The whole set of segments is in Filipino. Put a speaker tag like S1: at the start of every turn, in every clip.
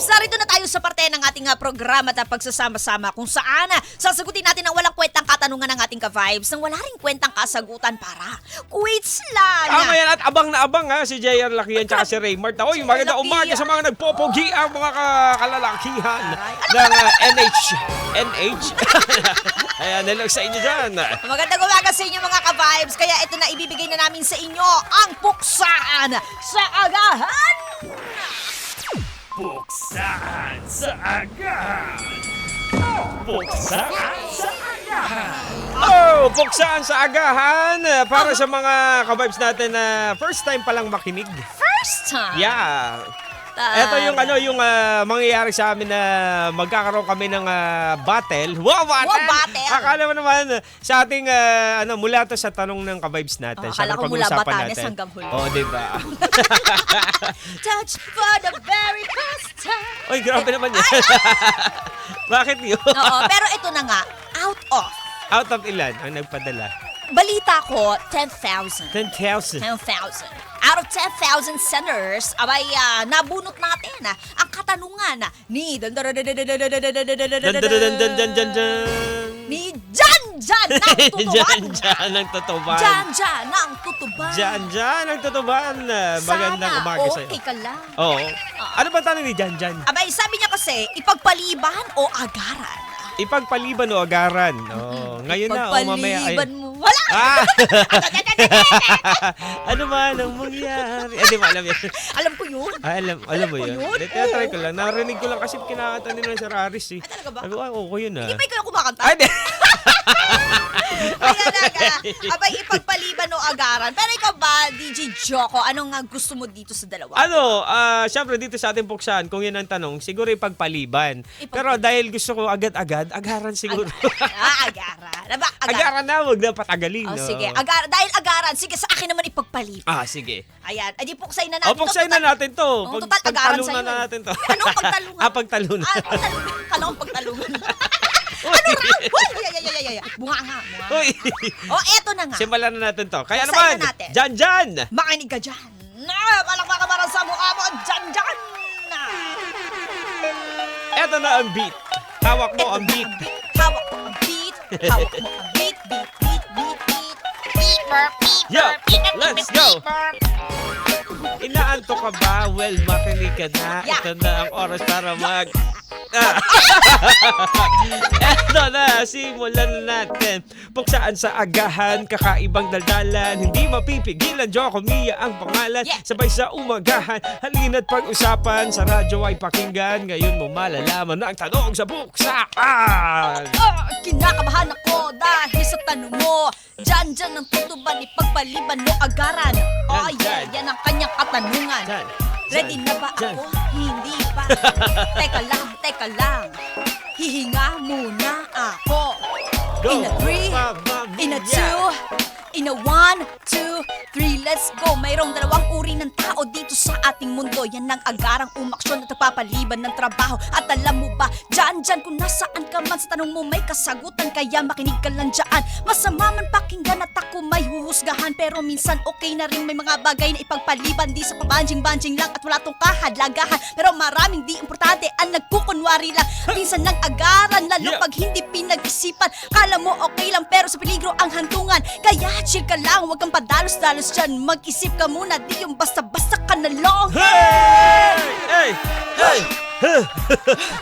S1: Vibes, narito na tayo sa parte ng ating programa at pagsasama-sama kung saan sasagutin natin ang walang kwentang katanungan ng ating ka-vibes nang wala ring kwentang kasagutan para quiz lang.
S2: Tama yan at abang na abang ha, si JR Lakian tsaka si Raymart. Oy, maganda umaga sa mga nagpopogi ang mga kalalakihan ng NH. Ayan, nalang sa inyo dyan.
S1: Magandang umaga sa inyo mga ka-vibes. Kaya ito na ibibigay na namin sa inyo ang puksaan sa agahan.
S3: Puksaan sa agahan. Puksaan sa agahan.
S2: Oh, puksaan sa agahan para sa mga ka-vibes natin na first time palang makinig.
S1: First time?
S2: Yeah. Ito yung mangyayari sa amin na magkakaroon kami ng battle. Wow, battle!
S1: Wow, battle!
S2: Akala mo naman sa ating mula to sa tanong ng ka-vibes natin.
S1: Akala ko mula Batanes hanggang Huli.
S2: Oh, diba?
S1: Touch for the very first time.
S2: Oy, grabe naman yan. Bakit yun?
S1: Oo, pero ito na nga, out of.
S2: Out of ilan ang nagpadala?
S1: Balita ko, 10,000.
S2: 10,000.
S1: 10,000. Out of 10,000 centers, abay, nabunot natin ang katanungan ni ni Janjan ng tutuban.
S2: Janjan ng tutuban.
S1: Janjan ng tutuban.
S2: Janjan ng tutuban. Magandang umaga sa'yo.
S1: Okay ka lang.
S2: Oo. Ano ba tanong ni Janjan?
S1: Abay, sabi niya kasi, ipagpaliban o agaran?
S2: Ipagpaliban o agaran. Oh, ngayon na o mamaya ay...
S1: Ipagpaliban mo. Wala!
S2: Ah! Ano man ang mangyari? Di mo alam yan.
S1: Alam ko yun.
S2: Alam mo yun?
S1: Yun?
S2: Tinatry ko lang. Narinig ko lang kasi kinakanta nila sa Raris eh.
S1: Ay, talaga ba?
S2: Sabi ko, oo yun ah.
S1: Hindi ba ikaw kumakanta?
S2: Ay, di.
S1: Kaya naga, abay ipagpaliban o agaran. Pero ikaw ba, DJ Joko, anong gusto mo dito sa dalawa?
S2: Ano, syempre dito sa ating puksaan, kung yun ang tanong, siguro ipagpaliban. Pero dahil gusto ko agad-agad, agaran siguro.
S1: Agaran. Aba,
S2: Agaran na, huwag na patagalin.
S1: Oh,
S2: no?
S1: sige. Dahil agaran, sige, sa akin naman ipagpaliban.
S2: Sige.
S1: Ayan. Adi, puksay na natin.
S2: Puksay na natin to.
S1: Oh, total, agaran sa'yo.
S2: Pagtalunan na natin to.
S1: Ano, pagtalungan?
S2: Pagtalunan.
S1: Pagtalungan. Kala ko pagtalungan. Ano raw? Ay, bunga nga.
S2: Uy.
S1: Eto na nga.
S2: Simulan na natin to. Kaya
S1: Puksay
S2: naman,
S1: na natin.
S2: Jan!
S1: Makinig ka dyan. Palakpakan para sa mukha mo. Dyan.
S2: Eto na ang beat. Hawak mo ang beat.
S1: Hawak mo ang beat. Hawak mo ang beat. Beat.
S2: Yeah, let's go. Inaanto ka ba? Well, makinig ka na.
S1: Yeah.
S2: Ito na ang oras para Eto na, simulan na natin. Puksaan sa agahan, kakaibang daldalan. Hindi mapipigilan, Joko Mia ang pangalan.
S1: Yeah.
S2: Sabay sa umagahan, halina't pag-usapan. Sa radyo ay pakinggan, ngayon mo malalaman ang tanong sa puksaan.
S1: Kinakabahan ako dahil sa tanong mo. Dyan ang tutuban, ipagpaliban mo agaran.
S2: Dyan.
S1: Yan ang kanyang katanungan.
S2: Dyan.
S1: Ready na ba
S2: Dyan.
S1: ako? Hindi pa. Teka lang. Hihinga muna ako.
S2: Go.
S1: In a 3,
S2: Mamma
S1: in a
S2: mia.
S1: 2, in a 1, 2, 3, let's go. Mayroong dalawang uri ng tao dito sa ating mundo. Yan ang agarang umaksyon at nagpapaliban ng trabaho. At alam mo ba, dyan kung nasaan ka man sa tanong mo may kasagutan. Kaya makinig ka lang dyan. Masama man pakinggan at ako may huhusgahan. Pero minsan okay na rin may mga bagay na ipagpaliban. Di sa pabanjing-banjing lang at wala tong kahadlagahan. Pero maraming di importante ang nagkukunwari lang. Minsan ng agaran, lalo pag hindi pinag-isipan. Kala mo okay lang pero sa peligro ang hantungan. Kaya chill ka lang, huwag kang padalos-dalos dyan. Mag-isip ka muna, di yung basta-basta ka na lang.
S2: Hey!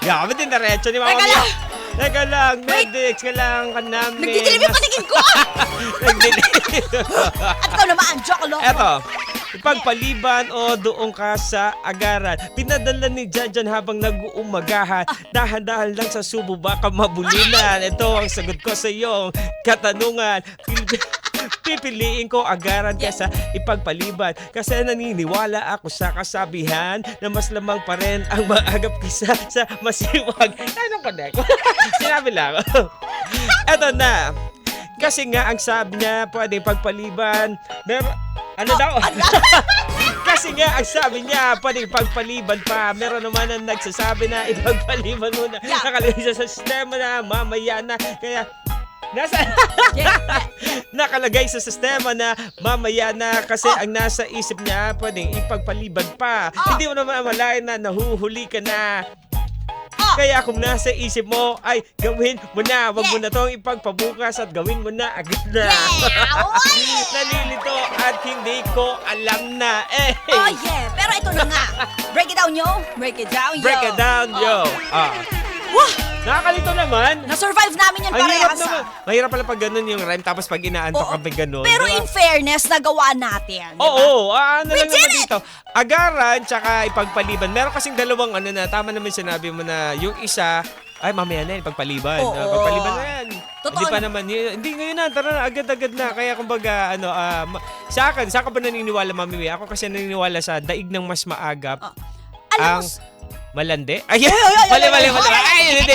S2: Grabe din diretso ni Mama
S1: Teka
S2: Mia.
S1: lang.
S2: Teka lang,
S1: Wait.
S2: medics, kailangan ka namin.
S1: Nagdidilim yung patingin ko!
S2: Nagdilim.
S1: At ikaw naman, Joko Loco.
S2: Eto, ipagpaliban o doon ka sa agaran. Pinadala ni Janjan habang nag-uumagahan. Dahan-dahan lang sa subo, baka mabulinan. Ito ang sagot ko sa iyong katanungan. Pipiliin ko agaran kesa ipagpaliban. Kasi naniniwala ako sa kasabihan na mas lamang pa rin ang maagap kisa sa masiwag. Anong connect? Sinabi lang. Eto na. Kasi nga ang sabi niya, pwede pagpaliban. Ano daw? Kasi nga ang sabi niya, pwede pagpaliban pa. Meron naman ang nagsasabi na ipagpaliban muna.
S1: Yeah.
S2: Nakalagay sa sistema na mamaya na. Kaya Nasa
S1: Yeah.
S2: nakalagay sa sistema na mamaya na kasi ang nasa isip niya pwedeng ipagpalibad pa. Hindi mo naman malayan na nahuhuli ka na. Kaya kung nasa isip mo ay gawin mo na. Wag mo na tong ipagpabukas at gawin mo na agad na. Nalilito at hindi ko alam na.
S1: Oh yeah, pero ito na nga. Break it down, yo. Break it down, yo.
S2: Break it down, yo.
S1: Wah!
S2: Nakakalito naman.
S1: Na-survive namin yan
S2: Ang hirap
S1: parehas.
S2: naman. Mahirap pala pag ganun yung rhyme tapos pag inaantok
S1: Oo.
S2: kami ganun.
S1: Pero
S2: diba?
S1: in fairness, nagawa natin. Diba?
S2: Oo, ano
S1: We
S2: lang naman
S1: did it!
S2: dito. Agaran, tsaka ipagpaliban. Meron kasing dalawang ano na, tama naman sinabi mo na yung isa, ay mamaya na yan, ipagpaliban.
S1: Oo.
S2: Pagpaliban na yan.
S1: Totoo
S2: Hindi pa
S1: na.
S2: naman, hindi ngayon na, tara na, agad-agad na. Kaya kumbaga, sa akin, saan ka ba naniniwala, Mami May? Ako kasi naniniwala sa daig ng mas maagap.
S1: Alam
S2: Ang
S1: mo,
S2: malandi? Ay, mali. Ay, hindi.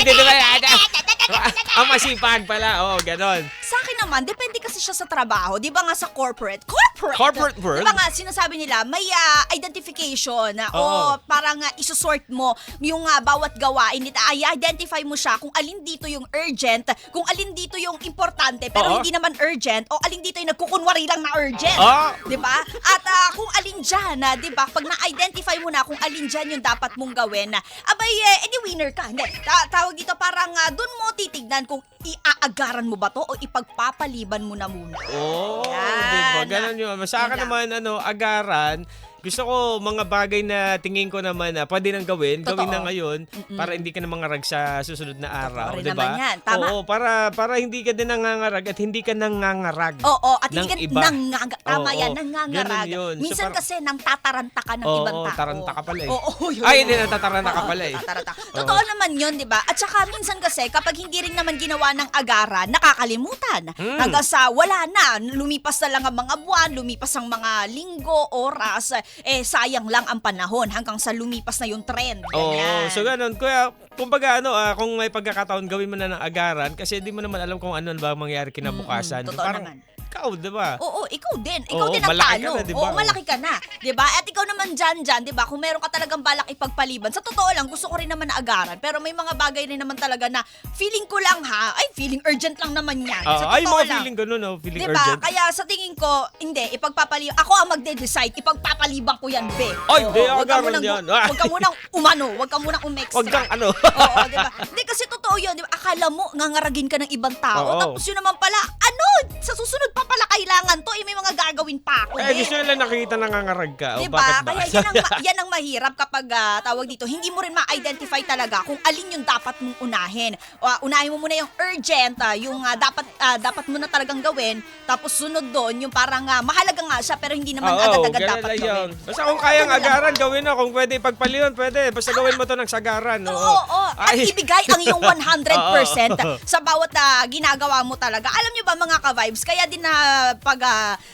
S2: Ang masipag pala, ganon.
S1: sa akin naman, depende kasi siya sa trabaho. Di ba nga sa corporate
S2: Corporate world?
S1: Di ba nga, sinasabi nila, may identification na,
S2: Oo.
S1: parang isusort mo yung bawat gawain. I-identify mo siya kung alin dito yung urgent, kung alin dito yung importante, pero
S2: Oo.
S1: hindi naman urgent, o alin dito yung nagkukunwari lang na urgent.
S2: Oo.
S1: Di ba? At kung alin dyan, di ba, pag na-identify mo na kung alin dyan yung dapat mong gawin, abay, edi winner ka. Hindi, tawag dito parang dun mo titignan kung iaagaran mo ba to o ipagpapaliban mo na muna.
S2: Oh,
S1: Yan.
S2: diba? Ganun yun. Sa akin
S1: Yan
S2: naman, agaran, gusto ko mga bagay na tingin ko naman na pwede nang gawin
S1: Totoo.
S2: na ngayon para hindi ka na mangarag sa susunod na araw,
S1: rin
S2: di
S1: naman
S2: ba?
S1: yan. Tama.
S2: Oo, para hindi ka din nangangarag at hindi ka nangangarag.
S1: Oo, at
S2: ng
S1: hindi ka
S2: iba.
S1: Tama
S2: Oo,
S1: yan,
S2: ganun
S1: nangangarag.
S2: yun. So,
S1: Minsan
S2: parang-
S1: kasi nang tataranta ka ng ibang tao.
S2: taranta ka pala eh.
S1: Oo, yun.
S2: Ay, hindi, natataranta ka
S1: Oo,
S2: pala eh.
S1: tataranta. Totoo naman yun, di ba? At saka minsan kasi, kapag hindi rin naman ginawa ng agaran, nakakalimutan. Hanggang sa wala na, lumipas na lang ang mga buwan, lumipas ang mga linggo, oras, sayang lang ang panahon hanggang sa lumipas na yung trend.
S2: Oo,
S1: Ganyan.
S2: so ganun. Kaya, kumbaga kung may pagkakataon gawin mo na ng agaran kasi di mo naman alam kung ano ba mangyayari kinabukasan.
S1: totoo
S2: Parang,
S1: naman.
S2: ikaw, di ba?
S1: Oo, ikaw din. Ikaw
S2: Oo,
S1: din ang
S2: malaki ka
S1: talo.
S2: na, di ba?
S1: Oo, malaki ka na. Di ba? At ikaw naman dyan, di ba? Kung meron ka talagang balak ipagpaliban, sa totoo lang, gusto ko rin naman na agaran. Pero may mga bagay rin naman talaga na feeling ko lang feeling urgent lang naman yan. Sa
S2: Ay,
S1: totoo
S2: mga
S1: lang.
S2: feeling ganun, feeling
S1: Diba?
S2: urgent.
S1: Kaya sa tingin ko, hindi, ipagpapaliban. Ako ang magde-decide, ipagpapaliban ko yan, be.
S2: Ay,
S1: Oo,
S2: di,
S1: wag ka
S2: agaran
S1: munang-
S2: yan.
S1: Wag ka munang umano, wag ka munang umextra.
S2: Wag kang
S1: Oo, di ba? Hindi kasi totoo yun, di ba? Akala mo, ngangaragin ka ng ibang tao.
S2: Oo.
S1: Tapos yun naman pala, sa susunod pa pala kailangan to, may mga gagawin pa ako.
S2: Eh,
S1: be.
S2: gusto nila nakikita nangangarag ka. O,
S1: Diba?
S2: bakit ba?
S1: Kaya yan ang mahirap kapag tawag dito, hindi mo rin ma-identify talaga kung alin yung dapat mong unahin. Unahin mo muna yung urgent, yung dapat mo na talagang gawin, tapos sunod doon, yung parang mahalaga nga siya pero hindi naman agad-agad
S2: ganun
S1: dapat
S2: lang
S1: gawin.
S2: yun. Basta kung kayang
S1: Ganun lang.
S2: agaran, gawin na. Kung pwede ipagpaliwan, pwede. Basta gawin mo to ng sagaran.
S1: Oo. At
S2: Ay.
S1: ibigay ang iyong 100%
S2: Oo.
S1: sa bawat ginagawa mo talaga. Alam niyo ba mga ka-vibes, kaya din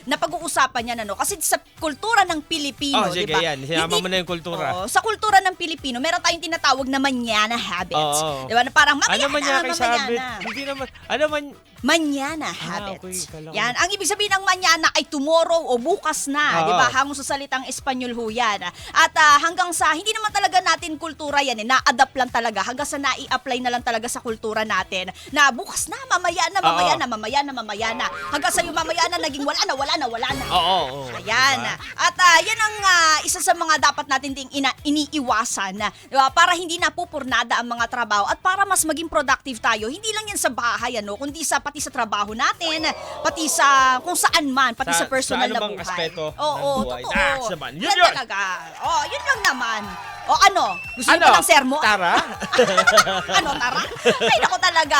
S1: napag-uusapan yan, kasi sa kultura ng Pilipino,
S2: Oh, sige,
S1: di ba?
S2: yan. Sinama mo na yung kultura.
S1: Oo, sa kultura ng Pilipino, meron tayong tinatawag na manana habits.
S2: Oo.
S1: Di ba? Na parang
S2: Ano man niya kay
S1: mamayana.
S2: sabit? Hindi naman. Ano man.
S1: Manana habits.
S2: okay, kala ko.
S1: Yan. Ang ibig sabihin ng manana ay tomorrow o bukas na.
S2: Oo.
S1: Di ba? Hango sa salitang Espanyol ho yan. At hanggang sa, hindi naman talaga natin kultura yan. Na-adapt lang talaga. Hanggang sa nai-apply na lang talaga sa kultura natin. Na bukas na, mamaya na, mamaya
S2: Oo.
S1: na, mamaya na, mamaya na. Hanggang sa yung mamaya na, naging wala na.
S2: Oo.
S1: Ayan.
S2: Diba?
S1: At yan ang isa sa mga dapat natin ding iniiwasan. Diba? Para hindi napupurnada ang mga trabaho at para mas maging productive tayo. Hindi lang yan sa bahay, kundi pati sa trabaho natin, pati sa kung saan man, pati sa personal
S2: sa
S1: na
S2: anumang
S1: buhay.
S2: aspeto
S1: Oo,
S2: ng buhay.
S1: totoo.
S2: Naman. Yun
S1: Yan
S2: yun.
S1: talaga. Yun lang naman. Gusto niyo ba ng sermo?
S2: Tara?
S1: Tara? Ay, naku talaga.